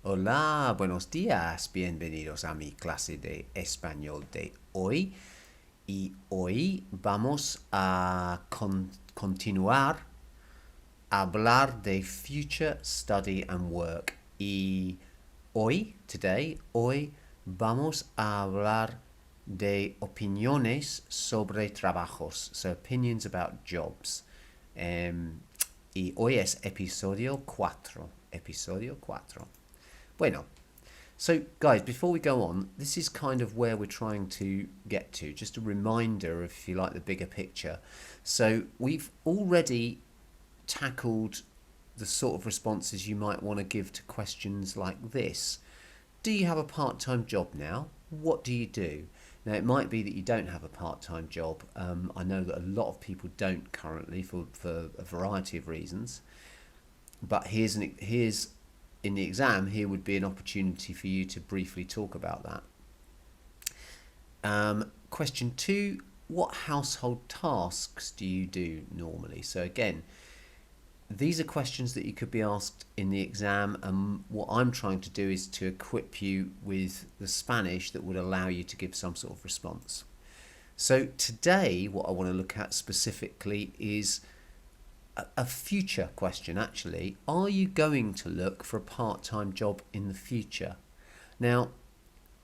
Hola, buenos días, bienvenidos a mi clase de español de hoy. Y hoy vamos a continuar a hablar de future study and work. Y hoy vamos a hablar de opiniones sobre trabajos. So opinions about jobs. Y hoy es episodio 4. Episodio 4. Bueno, so guys, before we go on, this is kind of where we're trying to get to. Just a reminder of, if you like, the bigger picture. So we've already tackled the sort of responses you might want to give to questions like this. Do you have a part-time job now? What do you do? Now, it might be that you don't have a part-time job. I know that a lot of people don't currently for a variety of reasons. But here's in the exam, here would be an opportunity for you to briefly talk about that. Question 2, what household tasks do you do normally? So again, these are questions that you could be asked in the exam, and what I'm trying to do is to equip you with the Spanish that would allow you to give some sort of response. So today, what I want to look at specifically is a future question, actually. Are you going to look for a part-time job in the future? Now,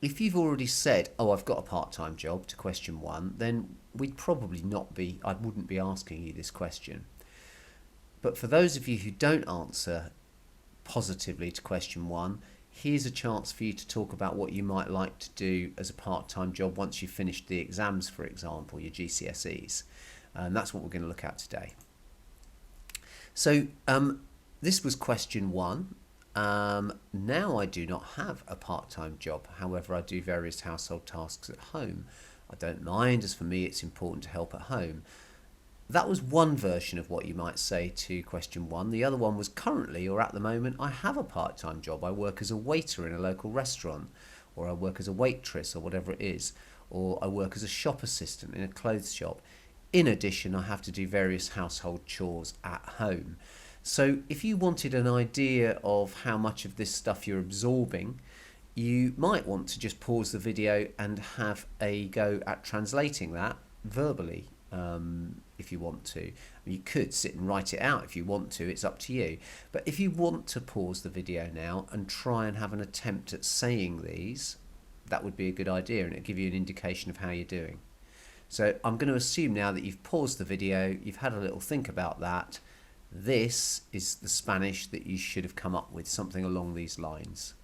if you've already said, oh, I've got a part-time job to question 1, then I wouldn't be asking you this question. But for those of you who don't answer positively to question 1, here's a chance for you to talk about what you might like to do as a part-time job once you've finished the exams, for example, your GCSEs. And that's what we're going to look at today. So this was question 1. Now I do not have a part-time job. However, I do various household tasks at home. I don't mind, as for me it's important to help at home. That was one version of what you might say to question 1. The other one was currently, or at the moment, I have a part-time job. I work as a waiter in a local restaurant, or I work as a waitress, or whatever it is, or I work as a shop assistant in a clothes shop. In addition, I have to do various household chores at home. So if you wanted an idea of how much of this stuff you're absorbing, you might want to just pause the video and have a go at translating that verbally, if you want to. You could sit and write it out if you want to, it's up to you. But if you want to pause the video now and try and have an attempt at saying these, that would be a good idea, and it'll give you an indication of how you're doing. So I'm going to assume now that you've paused the video, you've had a little think about that. This is the Spanish that you should have come up with, something along these lines.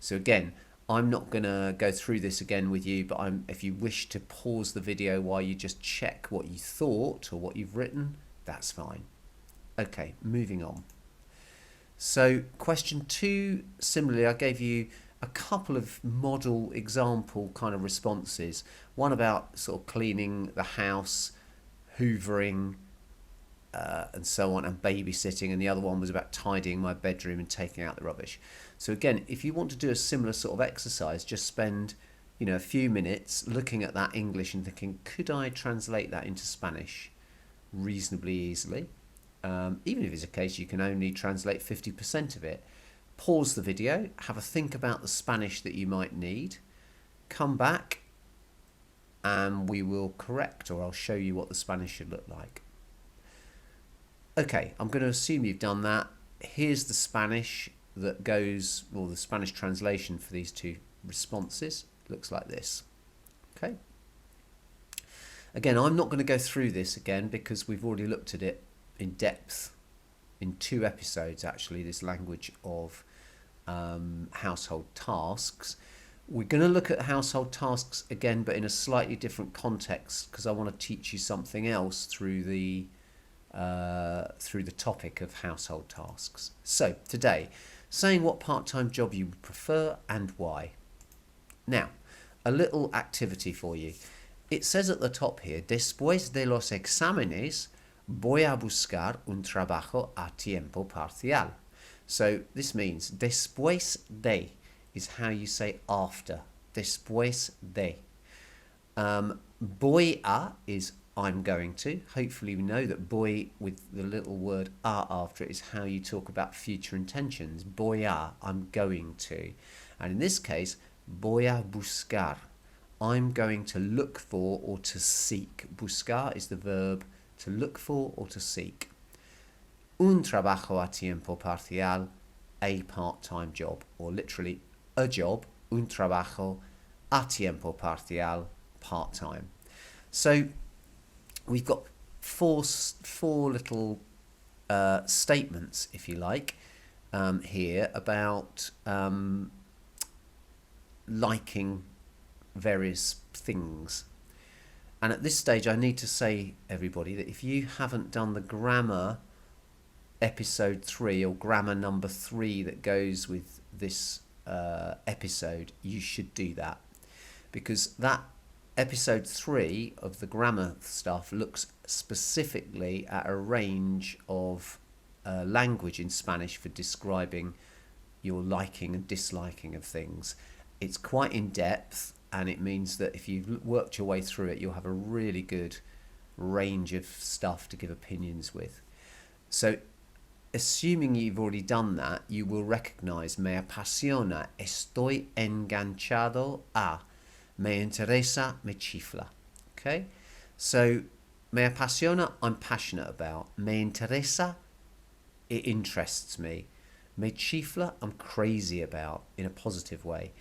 So again, I'm not going to go through this again with you, but if you wish to pause the video while you just check what you thought or what you've written, that's fine. Okay, moving on. So question 2, similarly, I gave you a couple of model example kind of responses. One about sort of cleaning the house, hoovering, and so on, and babysitting, and the other one was about tidying my bedroom and taking out the rubbish. So again, if you want to do a similar sort of exercise, just spend a few minutes looking at that English and thinking, could I translate that into Spanish reasonably easily? Even if it's a case you can only translate 50% of it. Pause the video, have a think about the Spanish that you might need, come back, and we will correct, or I'll show you what the Spanish should look like. Okay, I'm going to assume you've done that. Here's the Spanish that goes, or the Spanish translation for these 2 responses. Looks like this. Okay. Again, I'm not going to go through this again because we've already looked at it in depth in 2 episodes, actually, this language of household tasks. We're going to look at household tasks again, but in a slightly different context, because I want to teach you something else through the topic of household tasks. So today, saying what part-time job you would prefer and why. Now, a little activity for you. It says at the top here, después de los exámenes, voy a buscar un trabajo a tiempo parcial. So this means después de is how you say after. Después de. Voy a is I'm going to. Hopefully we know that voy with the little word a after it is how you talk about future intentions. Voy a, I'm going to. And in this case, voy a buscar. I'm going to look for or to seek. Buscar is the verb to look for or to seek. Un trabajo a tiempo parcial, a part-time job, or literally a job, un trabajo a tiempo parcial, part-time. So we've got four little statements, if you like, here about liking various things. And at this stage I need to say, everybody, that if you haven't done the grammar episode 3 or grammar number 3 that goes with this episode, you should do that, because that episode 3 of the grammar stuff looks specifically at a range of language in Spanish for describing your liking and disliking of things. It's quite in depth, and it means that if you've worked your way through it, you'll have a really good range of stuff to give opinions with. So assuming you've already done that, you will recognize me apasiona, estoy enganchado a, me interesa, me chifla. Okay? So me apasiona, I'm passionate about. Me interesa, it interests me. Me chifla, I'm crazy about, in a positive way.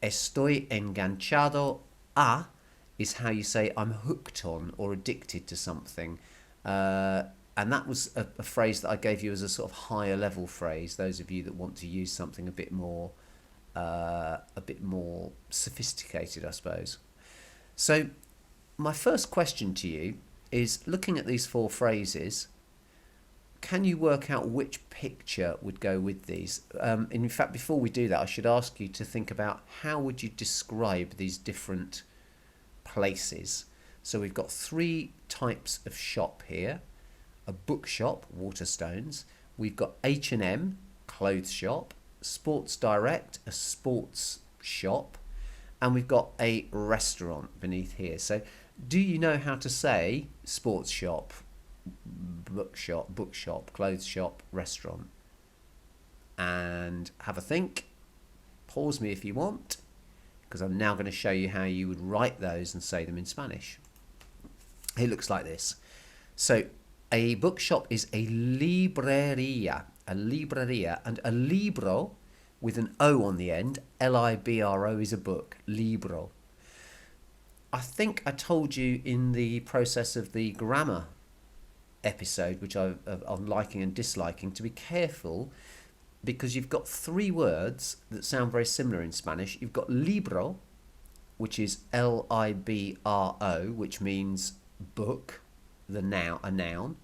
Estoy enganchado a is how you say I'm hooked on or addicted to something. And that was a phrase that I gave you as a sort of higher level phrase, those of you that want to use something a bit more sophisticated, I suppose. So my first question to you is, looking at these 4 phrases, can you work out which picture would go with these? In fact, before we do that, I should ask you to think about how would you describe these different places. So we've got 3 types of shop here. A bookshop, Waterstones. We've got H&M, clothes shop. Sports Direct, a sports shop. And we've got a restaurant beneath here. So do you know how to say sports shop, bookshop, clothes shop, restaurant? And have a think. Pause me if you want, because I'm now going to show you how you would write those and say them in Spanish. It looks like this. So a bookshop is a libreria, and a libro with an O on the end, Libro, is a book, libro. I think I told you in the process of the grammar episode, which on liking and disliking, to be careful, because you've got 3 words that sound very similar in Spanish. You've got libro, which is Libro, which means book, a noun.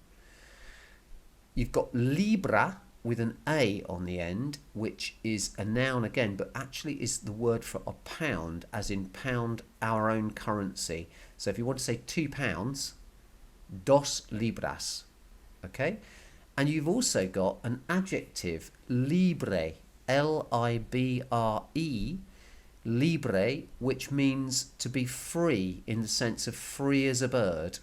You've got libra with an A on the end, which is a noun again, but actually is the word for a pound, as in pound, our own currency. So if you want to say 2 pounds, dos libras. Okay? And you've also got an adjective, libre, Libre, libre, which means to be free in the sense of free as a bird.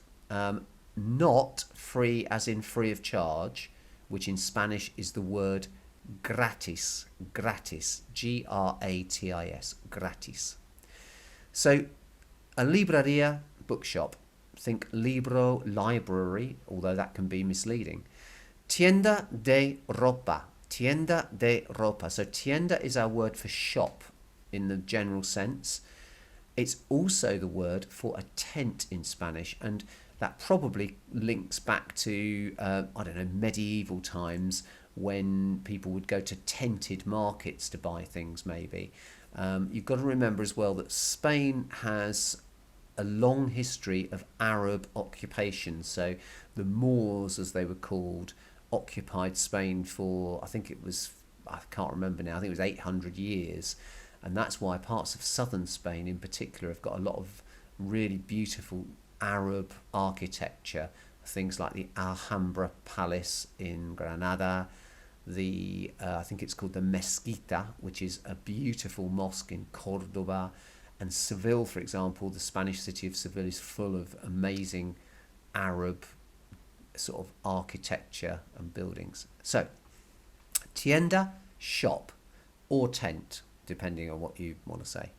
Not free as in free of charge, which in Spanish is the word gratis, gratis, Gratis, gratis. So a libreria, bookshop. Think libro, library, although that can be misleading. Tienda de ropa, tienda de ropa. So tienda is our word for shop in the general sense. It's also the word for a tent in Spanish, and that probably links back to, medieval times, when people would go to tented markets to buy things, maybe. You've got to remember as well that Spain has a long history of Arab occupation. So the Moors, as they were called, occupied Spain for, I can't remember now, I think it was 800 years. And that's why parts of southern Spain in particular have got a lot of really beautiful Arab architecture, things like the Alhambra Palace in Granada, I think it's called the Mezquita, which is a beautiful mosque in Cordoba, and Seville, for example, the Spanish city of Seville is full of amazing Arab sort of architecture and buildings. So, tienda, shop, or tent, depending on what you want to say.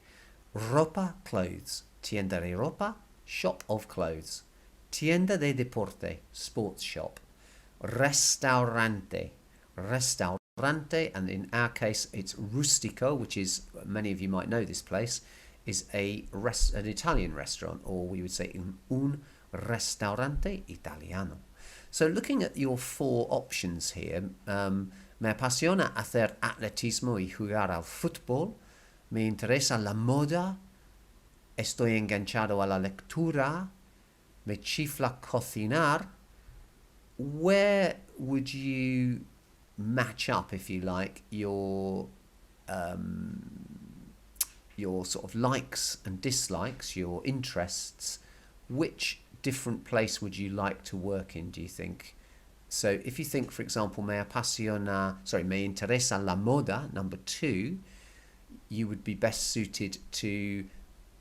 Ropa, clothes. Tienda de ropa, shop of clothes. Tienda de deporte, sports shop. Restaurante, restaurante, and in our case it's rustico, which is, many of you might know this place, is an Italian restaurant, or we would say un restaurante italiano. So looking at your four options here, me apasiona hacer atletismo y jugar al fútbol, me interesa la moda, estoy enganchado a la lectura, me chifla cocinar. Where would you match up, if you like, your sort of likes and dislikes, your interests? Which different place would you like to work in, do you think? So if you think, for example, me interesa la moda, number 2, you would be best suited to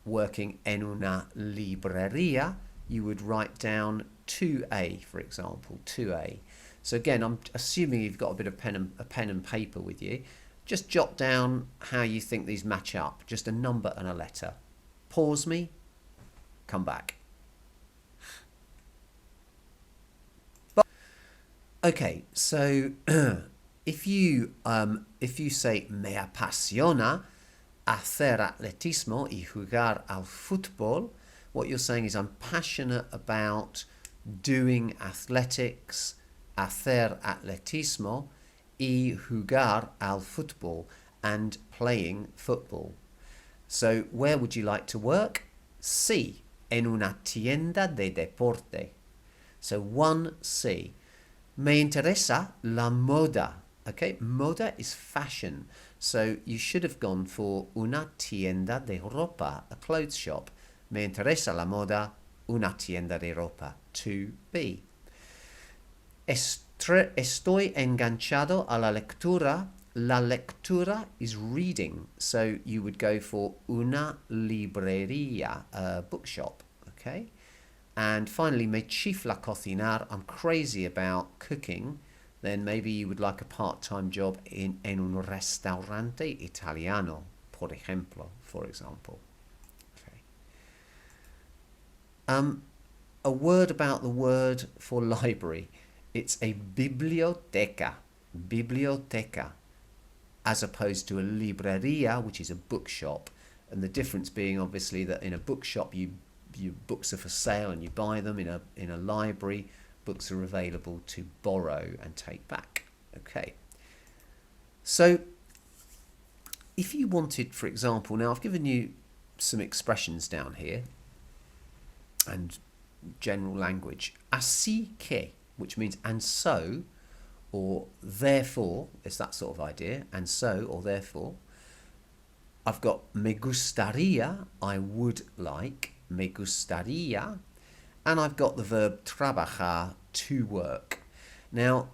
working en una librería. You would write down 2A, for example, 2A. So again, I'm assuming you've got a bit of pen and paper with you. Just jot down how you think these match up, just a number and a letter. Pause me, come back. Okay, so if you say me apasiona hacer atletismo y jugar al fútbol, what you're saying is I'm passionate about doing athletics, hacer atletismo, y jugar al fútbol, and playing football. So where would you like to work? Sí, en una tienda de deporte. So 1C. Me interesa la moda. Okay, moda is fashion. So you should have gone for una tienda de ropa, a clothes shop. Me interesa la moda, una tienda de ropa. 2B. Estoy enganchado a la lectura. La lectura is reading. So you would go for una librería, a bookshop. Okay. And finally, me chifla cocinar. I'm crazy about cooking. Then maybe you would like a part-time job en un restaurante italiano, por ejemplo, for example. Okay. A word about the word for library. It's a biblioteca, biblioteca, as opposed to a librería, which is a bookshop. And the difference being obviously that in a bookshop your books are for sale and you buy them. In a library, books are available to borrow and take back. Okay. So if you wanted, for example, now I've given you some expressions down here and general language. Así que, which means and so, or therefore, it's that sort of idea, and so or therefore. I've got me gustaría, I would like, me gustaría, and I've got the verb trabajar, to work. Now,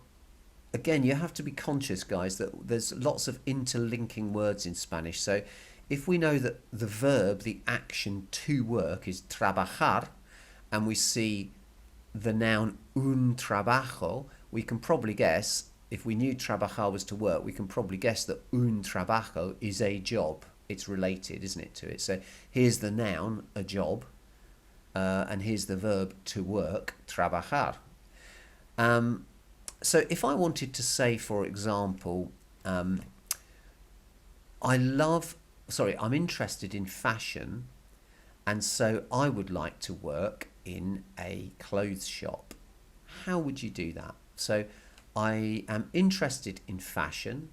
again, you have to be conscious, guys, that there's lots of interlinking words in Spanish. So if we know that the verb, the action to work is trabajar, and we see the noun un trabajo, we can probably guess, if we knew trabajar was to work, we can probably guess that un trabajo is a job. It's related, isn't it, to it? So here's the noun, a job, and here's the verb to work, trabajar. So if I wanted to say, for example, I'm interested in fashion, and so I would like to work in a clothes shop. How would you do that? So I am interested in fashion,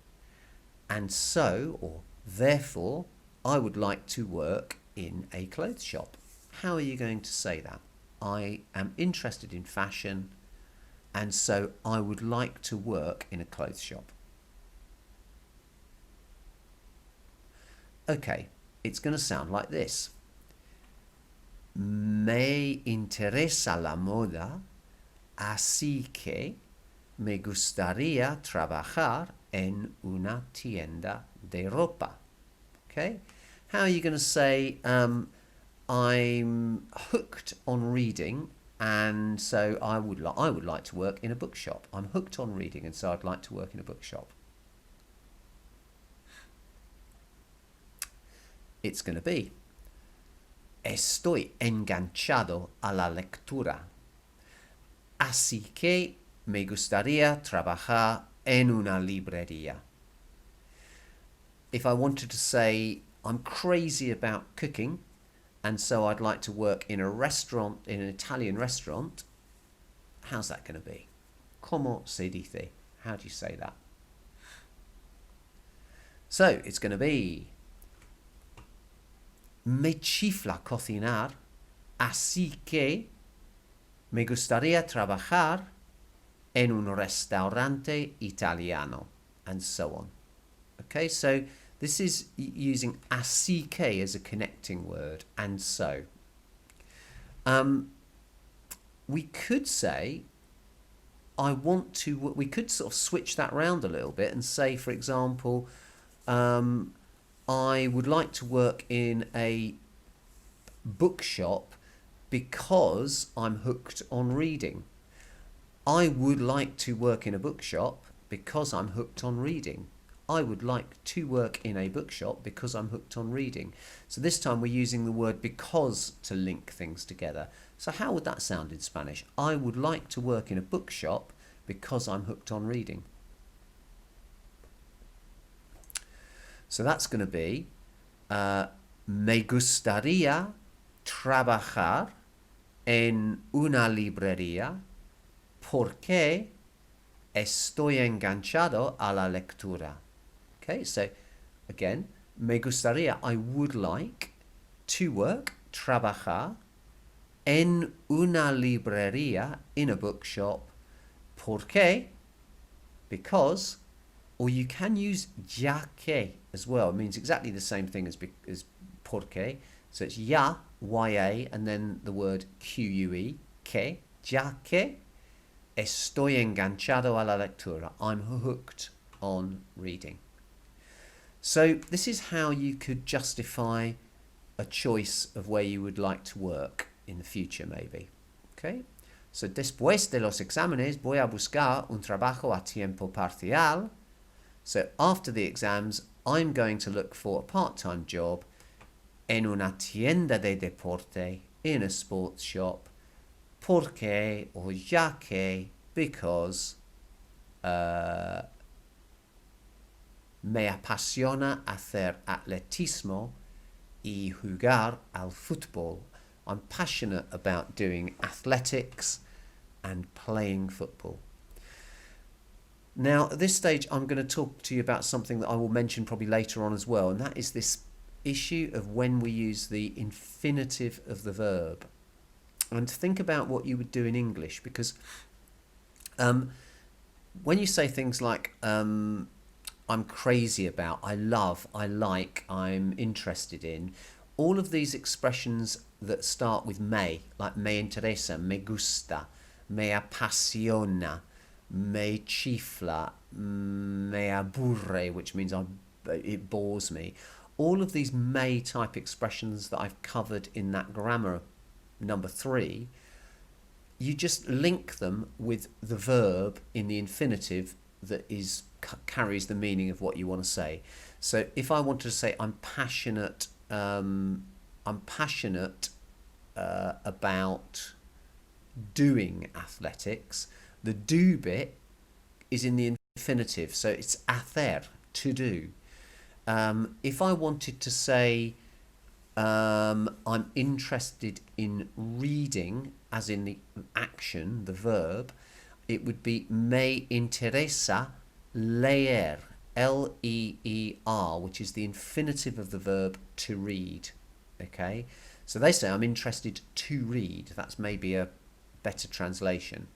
and so, or therefore, I would like to work in a clothes shop. How are you going to say that? I am interested in fashion, and so I would like to work in a clothes shop. Okay, it's going to sound like this. Me interesa la moda, así que me gustaría trabajar en una tienda de ropa. Okay, how are you going to say I'm hooked on reading, And so I would like to work in a bookshop. I'm hooked on reading, and so I'd like to work in a bookshop. It's going to be estoy enganchado a la lectura, así que me gustaría trabajar en una librería. If I wanted to say I'm crazy about cooking, and so I'd like to work in a restaurant, in an Italian restaurant, how's that going to be? ¿Cómo se dice? How do you say that? So it's going to be me chifla cocinar, así que me gustaría trabajar en un restaurante italiano, and so on. Okay, so this is using así que as a connecting word, and so. We could say, we could sort of switch that round a little bit and say, for example, I would like to work in a bookshop because I'm hooked on reading. I would like to work in a bookshop because I'm hooked on reading. I would like to work in a bookshop because I'm hooked on reading. So this time we're using the word because to link things together. So how would that sound in Spanish? I would like to work in a bookshop because I'm hooked on reading. So that's going to be me gustaría trabajar en una librería porque estoy enganchado a la lectura. Okay, so again, me gustaría, I would like to work, trabajar, en una librería, in a bookshop, porque, because, or you can use ya que as well. It means exactly the same thing as porque. So it's ya, ya, and then the word que, que, ya que estoy enganchado a la lectura. I'm hooked on reading. So this is how you could justify a choice of where you would like to work in the future, maybe. Okay? So después de los exámenes voy a buscar un trabajo a tiempo parcial. So after the exams, I'm going to look for a part-time job en una tienda de deporte, in a sports shop, porque or ya que, because me apasiona hacer atletismo y jugar al fútbol. I'm passionate about doing athletics and playing football. Now, at this stage, I'm going to talk to you about something that I will mention probably later on as well, and that is this issue of when we use the infinitive of the verb. And think about what you would do in English, because when you say things like I'm crazy about, I love, I like, I'm interested in, all of these expressions that start with me, like me interesa, me gusta, me apasiona, me chifla, me aburre, which means it bores me. All of these me type expressions that I've covered in that grammar number 3, you just link them with the verb in the infinitive that carries the meaning of what you want to say. So if I wanted to say I'm passionate about doing athletics, the do bit is in the infinitive, so it's hacer, to do. If I wanted to say I'm interested in reading, as in the action, the verb, it would be me interesa leer, L-E-E-R, which is the infinitive of the verb to read. Okay, so they say I'm interested to read. That's maybe a better translation.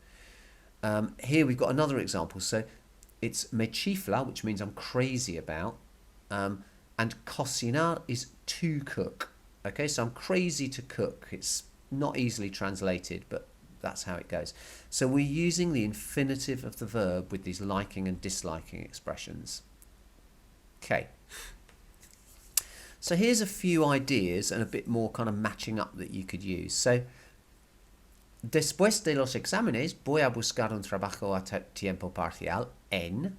Here we've got another example. So it's me chifla, which means I'm crazy about, and cocinar is to cook. Okay, so I'm crazy to cook. It's not easily translated, but that's how it goes. So we're using the infinitive of the verb with these liking and disliking expressions. Okay. So here's a few ideas and a bit more kind of matching up that you could use. So Después de los exámenes, voy a buscar un trabajo a tiempo parcial en.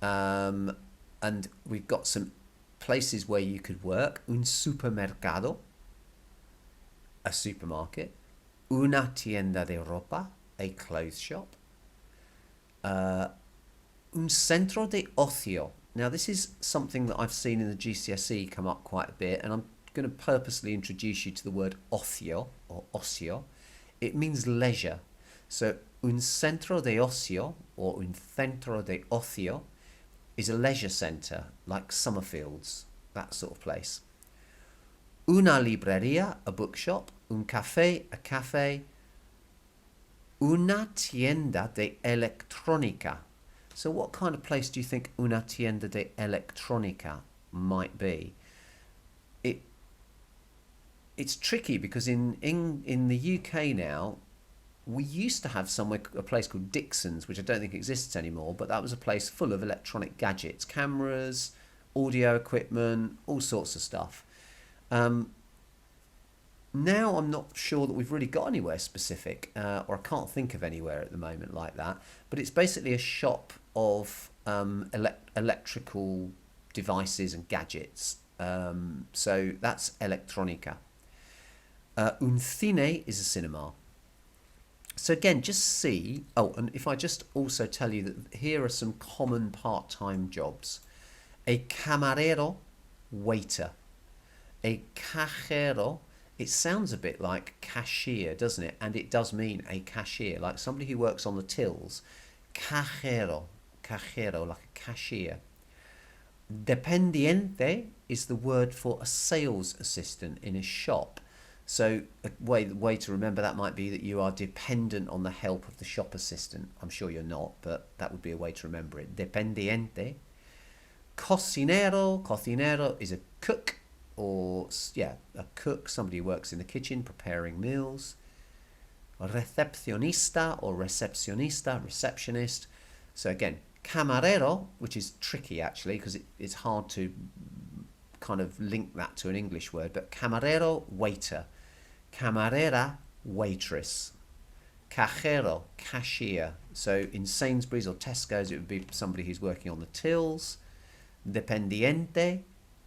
And we've got some places where you could work. Un supermercado, a supermarket. Una tienda de ropa, a clothes shop. Un centro de ocio. Now, this is something that I've seen in the GCSE come up quite a bit, and I'm going to purposely introduce you to the word ocio or ocio. It means leisure. So, un centro de ocio or un centro de ocio is a leisure centre, like Summerfields, that sort of place. Una librería, a bookshop. Un café, a cafe. Una tienda de electrónica. So what kind of place do you think una tienda de electrónica might be? It's tricky because in the UK now, we used to have a place called Dixon's, which I don't think exists anymore, but that was a place full of electronic gadgets, cameras, audio equipment, all sorts of stuff. Now I'm not sure that we've really got anywhere specific, or I can't think of anywhere at the moment like that, but it's basically a shop of electrical devices and gadgets. So that's electronica. Un cine is a cinema. So again, just see, and if I just also tell you that here are some common part-time jobs. A camarero, waiter. A cajero, it sounds a bit like cashier, doesn't it? And it does mean a cashier, like somebody who works on the tills. Cajero, like a cashier. Dependiente is the word for a sales assistant in a shop. So a way to remember that might be that you are dependent on the help of the shop assistant. I'm sure you're not, but that would be a way to remember it. Dependiente. Cocinero is a cook, a cook, somebody who works in the kitchen preparing meals. Recepcionista or recepcionista, receptionist. So again, camarero, which is tricky actually because it's hard to kind of link that to an English word, but camarero, waiter. Camarera, waitress. Cajero, cashier. So in Sainsbury's or Tesco's, it would be somebody who's working on the tills. Dependiente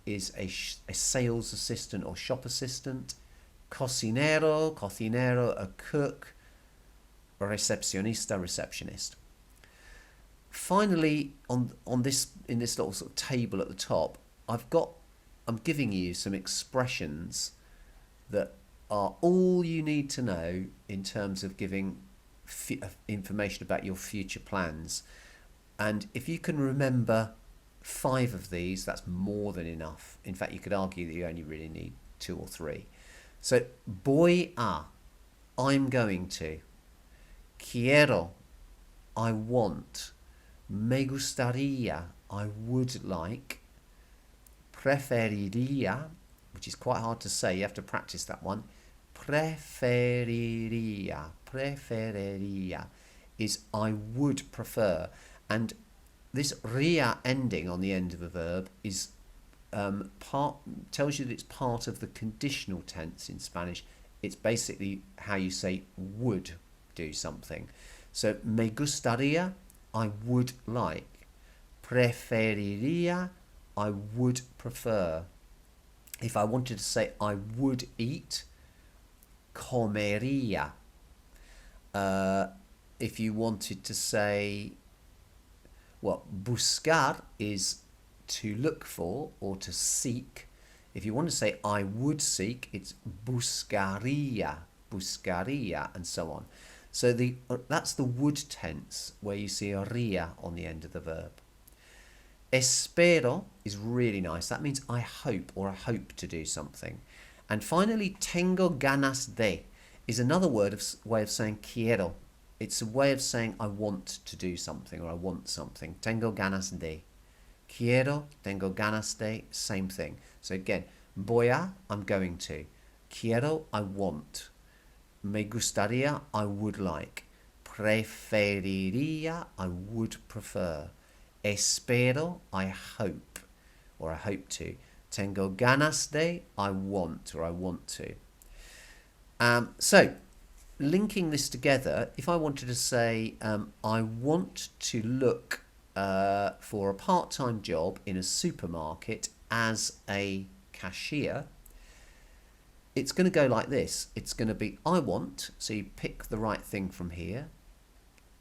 is a sales assistant or shop assistant. Cocinero, a cook. Recepcionista, receptionist. Finally, in this little sort of table at the top, I'm giving you some expressions that are all you need to know in terms of giving information about your future plans. And if you can remember 5 of these, that's more than enough. In fact, you could argue that you only really need 2 or 3. So, voy a, I'm going to. Quiero, I want. Me gustaría, I would like. Preferiría, which is quite hard to say, you have to practice that one. Preferiría is I would prefer. And this ria ending on the end of a verb is tells you that it's part of the conditional tense in Spanish. It's basically how you say would do something. So me gustaría, I would like. Preferiría, I would prefer. If I wanted to say I would eat, comería. If you wanted to say, buscar is to look for or to seek. If you want to say I would seek, it's buscaría, and so on. So that's the would tense where you see a ria on the end of the verb. Espero is really nice. That means I hope or I hope to do something. And finally, tengo ganas de is another way of saying quiero. It's a way of saying I want to do something or I want something. Tengo ganas de. Quiero, tengo ganas de, same thing. So again, voy a, I'm going to. Quiero, I want. Me gustaría, I would like. Preferiría, I would prefer. Espero, I hope, or I hope to. Tengo ganas de, I want, or I want to. So, linking this together, if I wanted to say, I want to look for a part-time job in a supermarket as a cashier, it's going to go like this. It's going to be I want, so you pick the right thing from here,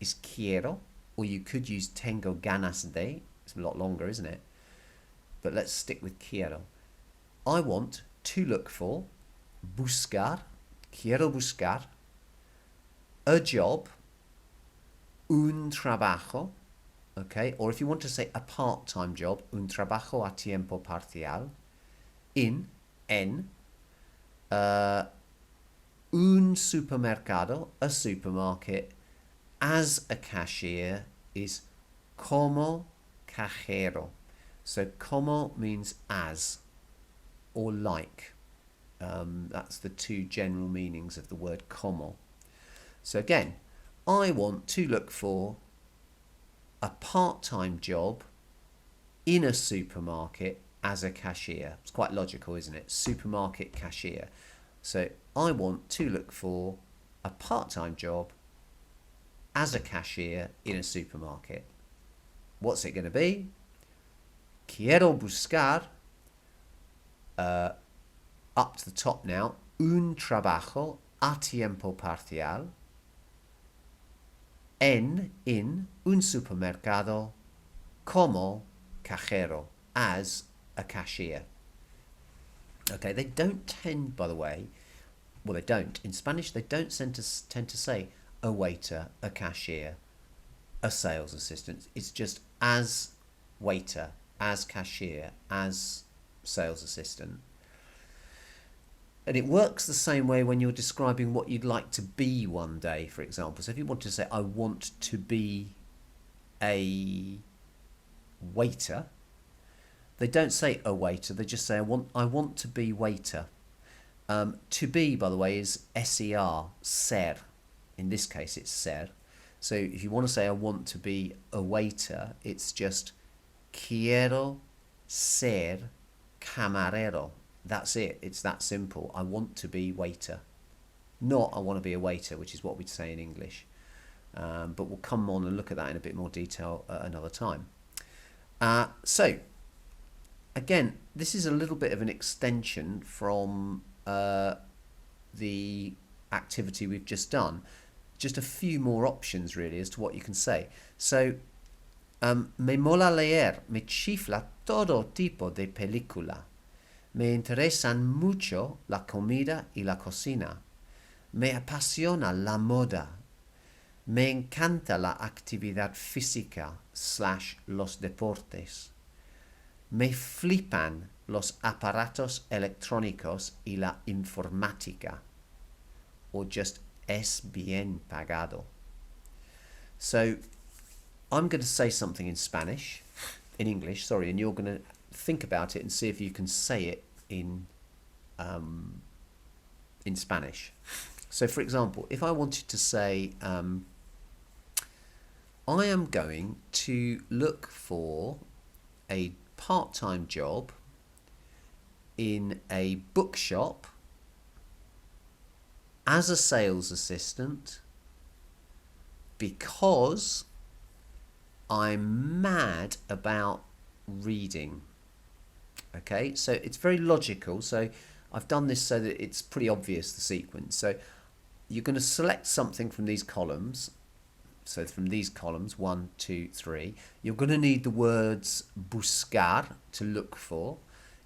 is quiero, or you could use tengo ganas de. It's a lot longer, isn't it? But let's stick with quiero. I want to look for, buscar, quiero buscar, a job, un trabajo, okay? Or if you want to say a part-time job, un trabajo a tiempo parcial, en, un supermercado, a supermarket, as a cashier is como cajero. So como means as or like. That's the two general meanings of the word como. So again, I want to look for a part-time job in a supermarket as a cashier. It's quite logical, isn't it? Supermarket cashier. So I want to look for a part-time job as a cashier in a supermarket. What's it going to be? Quiero buscar, up to the top now, un trabajo a tiempo parcial in un supermercado como cajero, as a cashier. Okay, they don't tend, by the way, well, they don't. In Spanish, they don't tend to say a waiter, a cashier, a sales assistant. It's just as waiter, as cashier, as sales assistant. And it works the same way when you're describing what you'd like to be one day, for example. So if you want to say, I want to be a waiter, they don't say a waiter, they just say, I want to be waiter. To be, by the way, is ser, ser. In this case, it's ser. So if you want to say, I want to be a waiter, it's just quiero ser camarero. That's it. It's that simple. I want to be waiter. Not I want to be a waiter, which is what we'd say in English. But we'll come on and look at that in a bit more detail another time. So, again, this is a little bit of an extension from the activity we've just done. Just a few more options, really, as to what you can say. So, me mola leer, me chifla todo tipo de película. Me interesan mucho la comida y la cocina. Me apasiona la moda. Me encanta la actividad física / los deportes. Me flipan los aparatos electrónicos y la informática. Or just es bien pagado. So I'm going to say something in English, and you're going to think about it and see if you can say it in Spanish. So for example, if I wanted to say, I am going to look for a part-time job in a bookshop as a sales assistant because I'm mad about reading. Okay, so it's very logical. So I've done this so that it's pretty obvious, the sequence. So you're going to select something from these columns. So from these columns, 1, 2, 3, you're going to need the words buscar, to look for.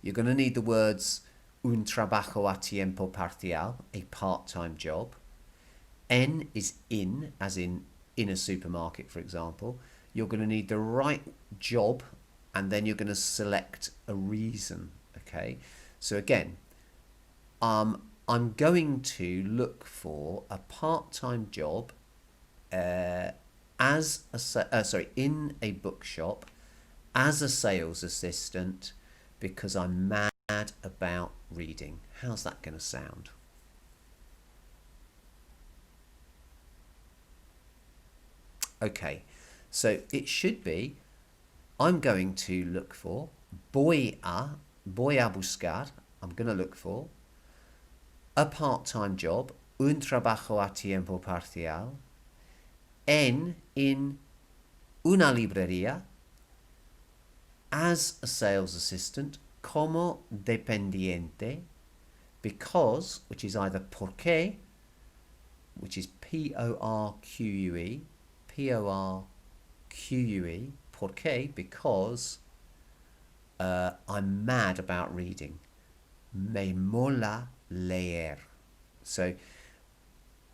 You're going to need the words un trabajo a tiempo parcial, a part-time job. En is in, as in a supermarket, for example. You're going to need the right job, and then you're going to select a reason. Okay, so again, I'm going to look for a part-time job in a bookshop as a sales assistant because I'm mad about reading. How's that going to sound? Okay, so it should be, I'm going to look for, voy a buscar, I'm going to look for a part-time job un trabajo a tiempo parcial in una librería as a sales assistant como dependiente because, which is either porque, which is Porque, Porque, porque, because I'm mad about reading. Me mola leer. So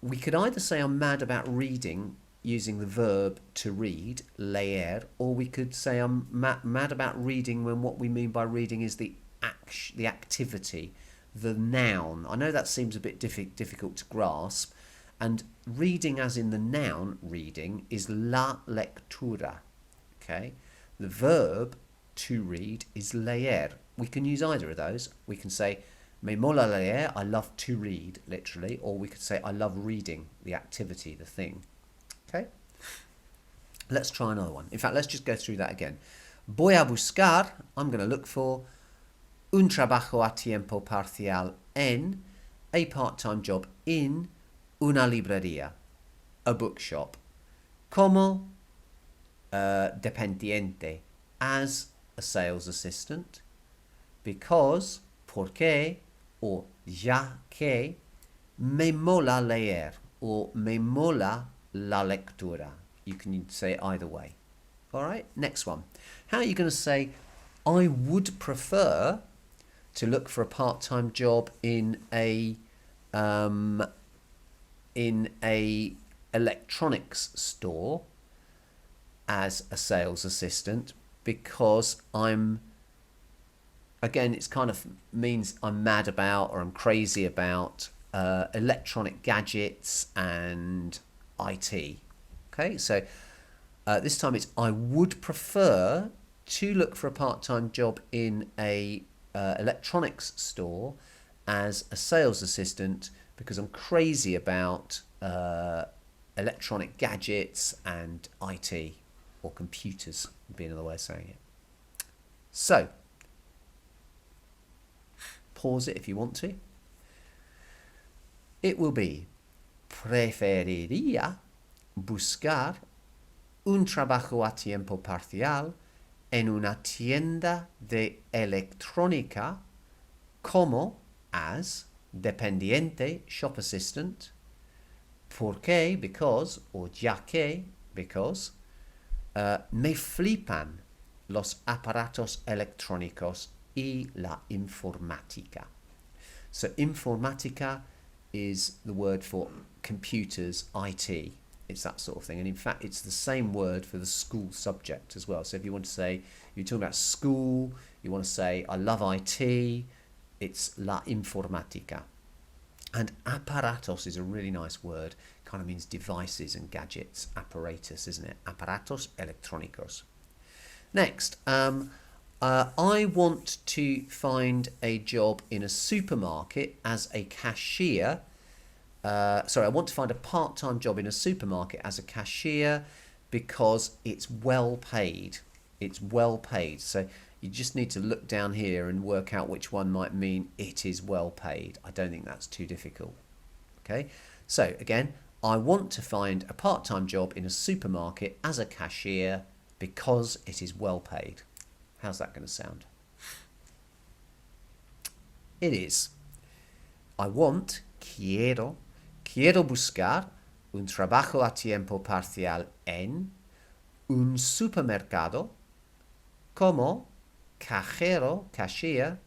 we could either say I'm mad about reading using the verb to read, leer, or we could say I'm mad about reading when what we mean by reading is the activity, the noun. I know that seems a bit difficult to grasp, and reading as in the noun reading is la lectura. Okay, the verb to read is leer. We can use either of those. We can say me mola leer, I love to read, literally, or we could say I love reading, the activity, the thing. Okay? Let's try another one. In fact, let's just go through that again. Voy a buscar, I'm going to look for un trabajo a tiempo parcial en, a part-time job in una librería, a bookshop, como dependiente, as a sales assistant, because, porque, or ya que, me mola leer, or me mola la lectura. You can say it either way. All right, next one. How are you going to say, I would prefer to look for a part-time job in a electronics store as a sales assistant because again, it's kind of means I'm mad about or I'm crazy about electronic gadgets and IT. Okay, so this time it's I would prefer to look for a part-time job in a electronics store as a sales assistant because I'm crazy about electronic gadgets and IT, or computers would be another way of saying it. So, pause it if you want to. It will be preferiría buscar un trabajo a tiempo parcial en una tienda de electrónica como as dependiente, shop assistant, porque, because, or ya que, because, me flipan los aparatos electrónicos y la informática. So informática is the word for computers, IT. It's that sort of thing. And in fact, it's the same word for the school subject as well. So if you want to say, you're talking about school, you want to say, I love IT, it's la informática. And aparatos is a really nice word. Kind of means devices and gadgets, apparatus, isn't it? Aparatos electrónicos. Next, I want to find a job in a supermarket as a cashier. I want to find a part-time job in a supermarket as a cashier because it's well paid. It's well paid. So you just need to look down here and work out which one might mean it is well paid. I don't think that's too difficult. Okay, so again, I want to find a part-time job in a supermarket as a cashier because it is well paid. How's that going to sound? It is. I want, quiero buscar un trabajo a tiempo parcial en un supermercado como cajero, cashier,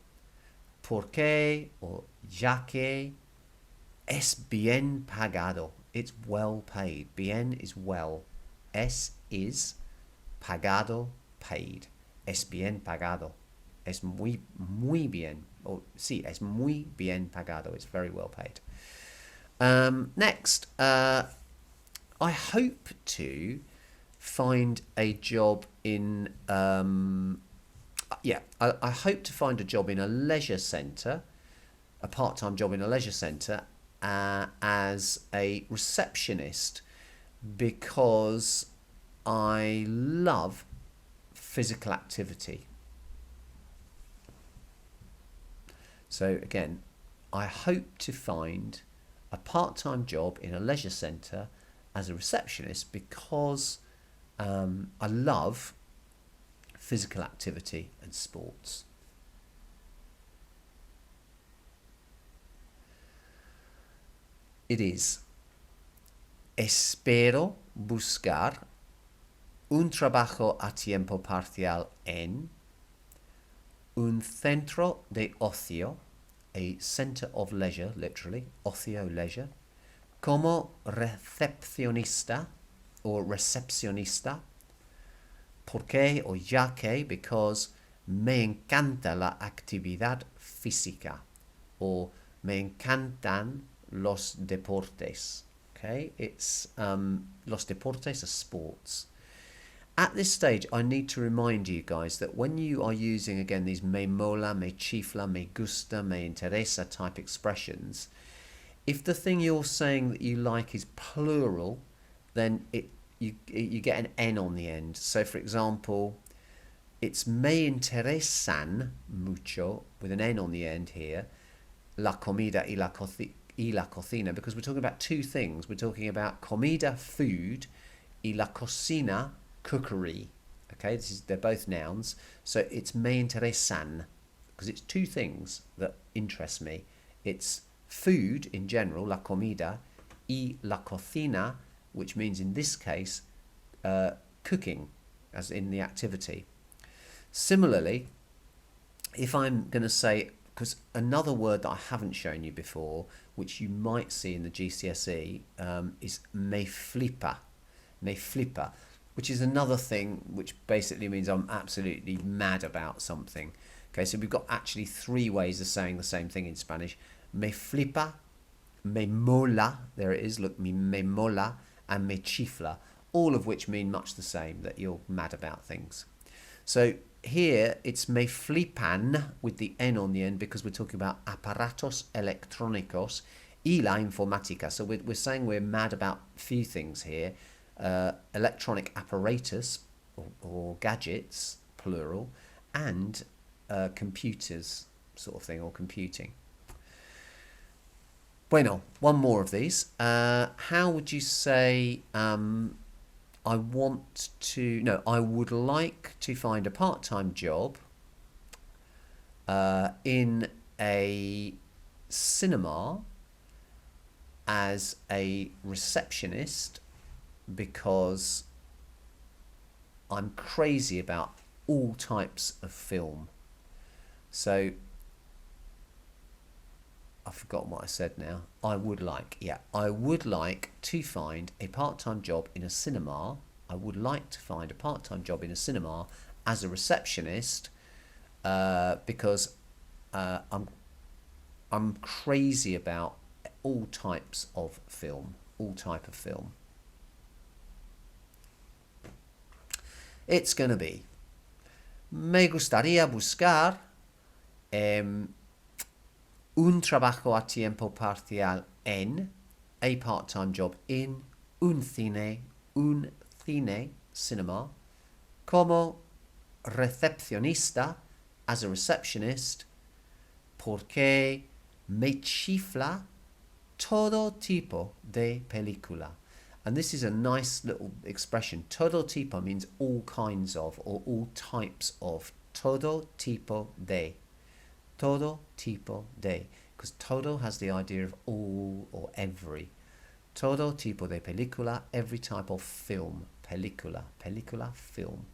porque or ya que es bien pagado. It's well paid. Bien is well. Es is pagado, paid. Es bien pagado. Es muy bien. Or sí, es muy bien pagado. It's very well paid. Next, I hope to find a job in I hope to find a job in a leisure centre, a part-time job in a leisure centre as a receptionist because I love physical activity. So again, I hope to find a part-time job in a leisure centre as a receptionist because I love physical activity and sports. It is espero buscar un trabajo a tiempo parcial en un centro de ocio, a center of leisure, literally, ocio, leisure, como recepcionista or recepcionista, porque o ya que, because me encanta la actividad física, or me encantan los deportes. Okay, it's los deportes are sports. At this stage, I need to remind you guys that when you are using, again, these me mola, me chifla, me gusta, me interesa type expressions, if the thing you're saying that you like is plural, then you get an N on the end. So, for example, it's me interesan mucho, with an N on the end here, la comida y la cocina, because we're talking about two things. We're talking about comida, food, y la cocina, cookery. Okay, they're both nouns. So it's me interesan, because it's two things that interest me. It's food in general, la comida, y la cocina, which means in this case cooking, as in the activity. Similarly, if I'm going to say, because another word that I haven't shown you before, which you might see in the GCSE, is me flipa, which is another thing which basically means I'm absolutely mad about something. Okay, so we've got actually three ways of saying the same thing in Spanish. Me flipa, me mola, there it is, look, me mola, and me chifla, all of which mean much the same, that you're mad about things. So here it's me flipan with the N on the end because we're talking about aparatos electrónicos y la informática. So we're saying we're mad about a few things here. Electronic apparatus or gadgets, plural, and computers, sort of thing, or computing. Bueno, one more of these. How would you say I would like to find a part-time job in a cinema as a receptionist because I'm crazy about all types of film. So I've forgotten what I said now. I would like to find a part-time job in a cinema. I would like to find a part-time job in a cinema as a receptionist because I'm crazy about all types of film, all type of film. It's going to be me gustaría buscar un trabajo a tiempo parcial en, a part-time job in, un cine, cinema, como recepcionista, as a receptionist, porque me chifla todo tipo de película. And this is a nice little expression. Todo tipo means all kinds of, or all types of. Todo tipo de. Todo tipo de. Because todo has the idea of all or every. Todo tipo de película, every type of film. Película, film.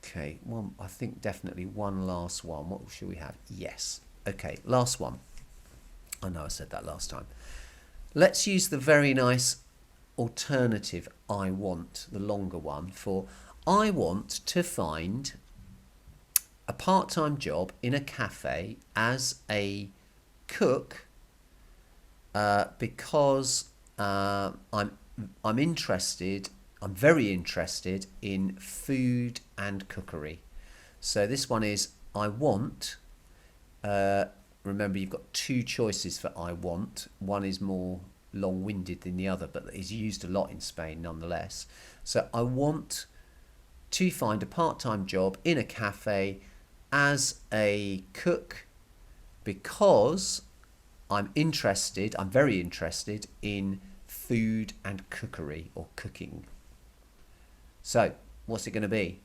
Okay, I think definitely one last one. What should we have? Yes. Okay, last one. I know I said that last time. Let's use the very nice alternative I want, the longer one, for I want to find a part-time job in a cafe as a cook because I'm very interested in food and cookery. So this one is I want. Remember, you've got two choices for I want. One is more long-winded than the other, but is used a lot in Spain nonetheless. So I want to find a part-time job in a cafe as a cook because I'm very interested in food and cookery or cooking. So, what's it going to be?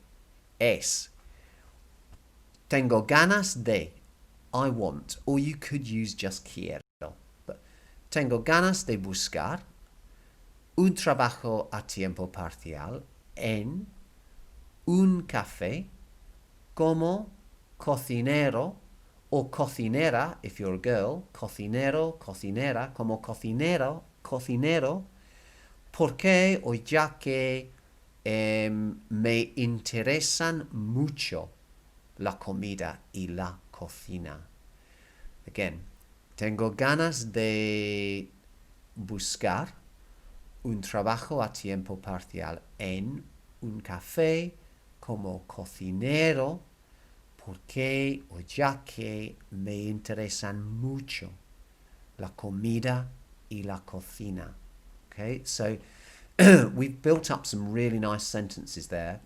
Es. Tengo ganas de. I want. Or you could use just quiero. But tengo ganas de buscar un trabajo a tiempo parcial en un café como cocinero o cocinera, if you're a girl, cocinero, cocinera, como cocinero, cocinero, porque o ya que me interesan mucho la comida y la cocina. Again, tengo ganas de buscar un trabajo a tiempo parcial en un café como cocinero porque o ya que me interesan mucho la comida y la cocina. Okay, so we've built up some really nice sentences there.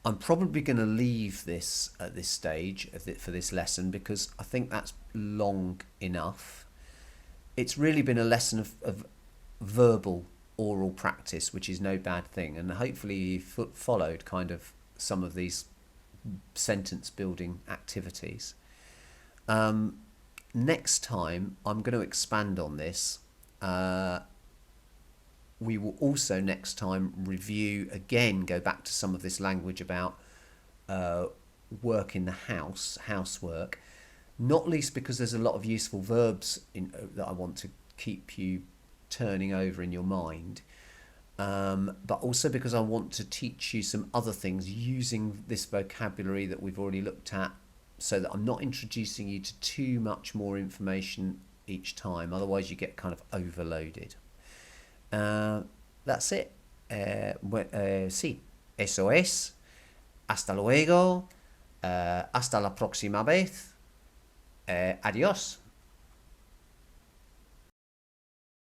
I'm probably going to leave this at this stage for this lesson because I think that's long enough. It's really been a lesson of verbal oral practice, which is no bad thing, and hopefully you've followed kind of some of these sentence building activities. Next time I'm going to expand on this. We will also next time review again, go back to some of this language about work in the house, housework, not least because there's a lot of useful verbs that I want to keep you turning over in your mind, but also because I want to teach you some other things using this vocabulary that we've already looked at, so that I'm not introducing you to too much more information each time, otherwise you get kind of overloaded. That's it. Sí, eso es. Hasta luego. Hasta la próxima vez. Adiós.